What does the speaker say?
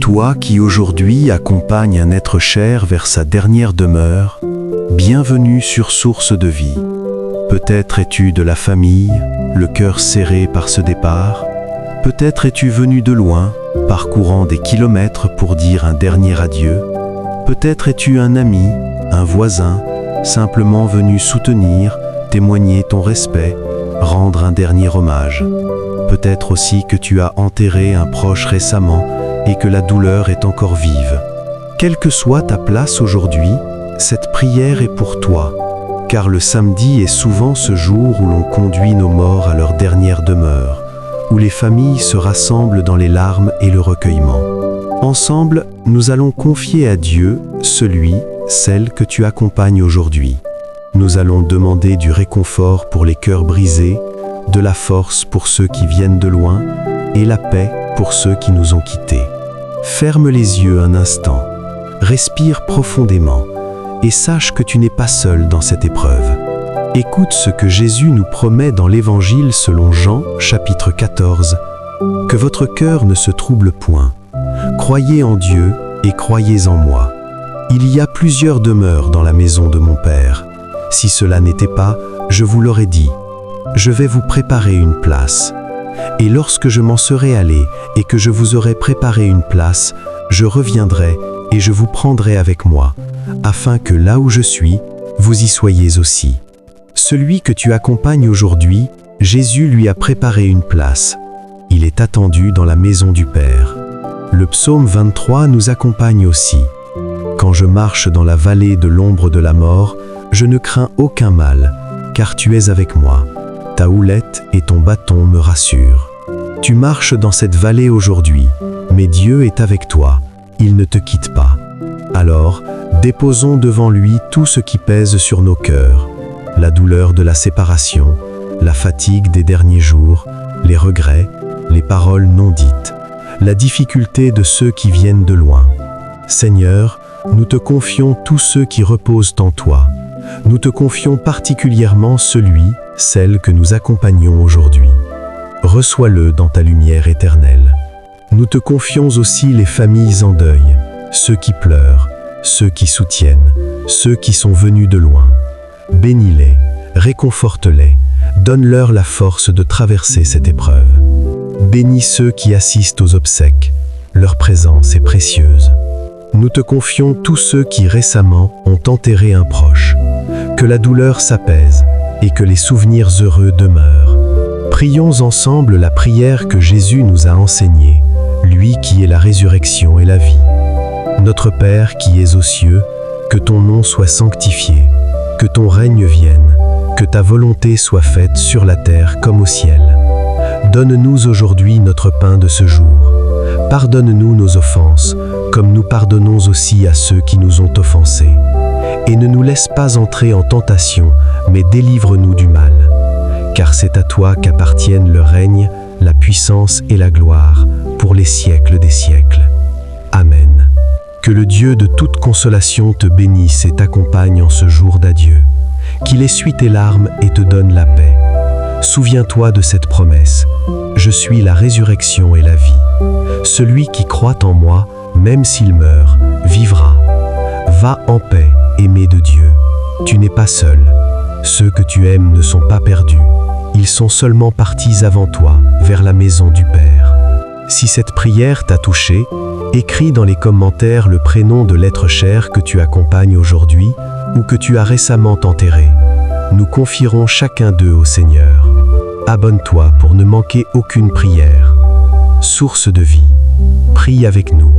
Toi qui aujourd'hui accompagnes un être cher vers sa dernière demeure, bienvenue sur Source de vie. Peut-être es-tu de la famille, le cœur serré par ce départ. Peut-être es-tu venu de loin, parcourant des kilomètres pour dire un dernier adieu. Peut-être es-tu un ami, un voisin, simplement venu soutenir, témoigner ton respect, rendre un dernier hommage. Peut-être aussi que tu as enterré un proche récemment et que la douleur est encore vive. Quelle que soit ta place aujourd'hui, cette prière est pour toi, car le samedi est souvent ce jour où l'on conduit nos morts à leur dernière demeure, où les familles se rassemblent dans les larmes et le recueillement. Ensemble, nous allons confier à Dieu celui, celle que tu accompagnes aujourd'hui. Nous allons demander du réconfort pour les cœurs brisés, de la force pour ceux qui viennent de loin et la paix pour ceux qui nous ont quittés. Ferme les yeux un instant, respire profondément et sache que tu n'es pas seul dans cette épreuve. Écoute ce que Jésus nous promet dans l'Évangile selon Jean, chapitre 14. Que votre cœur ne se trouble point. Croyez en Dieu et croyez en moi. Il y a plusieurs demeures dans la maison de mon Père. Si cela n'était pas, je vous l'aurais dit. Je vais vous préparer une place. Et lorsque je m'en serai allé et que je vous aurai préparé une place, je reviendrai et je vous prendrai avec moi, afin que là où je suis, vous y soyez aussi. Celui que tu accompagnes aujourd'hui, Jésus lui a préparé une place. Il est attendu dans la maison du Père. Le psaume 23 nous accompagne aussi. Quand je marche dans la vallée de l'ombre de la mort, je ne crains aucun mal, car tu es avec moi. Ta houlette et ton bâton me rassurent. Tu marches dans cette vallée aujourd'hui, mais Dieu est avec toi. Il ne te quitte pas. Alors, déposons devant lui tout ce qui pèse sur nos cœurs. La douleur de la séparation, la fatigue des derniers jours, les regrets, les paroles non dites, la difficulté de ceux qui viennent de loin. Seigneur, nous te confions tous ceux qui reposent en toi. Nous te confions particulièrement celui, celle que nous accompagnons aujourd'hui. Reçois-le dans ta lumière éternelle. Nous te confions aussi les familles en deuil, ceux qui pleurent, ceux qui soutiennent, ceux qui sont venus de loin. Bénis-les, réconforte-les, donne-leur la force de traverser cette épreuve. Bénis ceux qui assistent aux obsèques, leur présence est précieuse. Nous te confions tous ceux qui récemment ont enterré un proche. Que la douleur s'apaise et que les souvenirs heureux demeurent. Prions ensemble la prière que Jésus nous a enseignée, lui qui est la résurrection et la vie. Notre Père qui es aux cieux, que ton nom soit sanctifié, que ton règne vienne, que ta volonté soit faite sur la terre comme au ciel. Donne-nous aujourd'hui notre pain de ce jour. Pardonne-nous nos offenses, comme nous pardonnons aussi à ceux qui nous ont offensés. Et ne nous laisse pas entrer en tentation, mais délivre-nous du mal. Car c'est à toi qu'appartiennent le règne, la puissance et la gloire, pour les siècles des siècles. Amen. Que le Dieu de toute consolation te bénisse et t'accompagne en ce jour d'adieu. Qu'il essuie tes larmes et te donne la paix. Souviens-toi de cette promesse. Je suis la résurrection et la vie. Celui qui croit en moi, même s'il meurt, vivra. Va en paix, aimé de Dieu. Tu n'es pas seul. Ceux que tu aimes ne sont pas perdus. Ils sont seulement partis avant toi, vers la maison du Père. Si cette prière t'a touché, écris dans les commentaires le prénom de l'être cher que tu accompagnes aujourd'hui ou que tu as récemment enterré. Nous confierons chacun d'eux au Seigneur. Abonne-toi pour ne manquer aucune prière. Source de vie. Prie avec nous.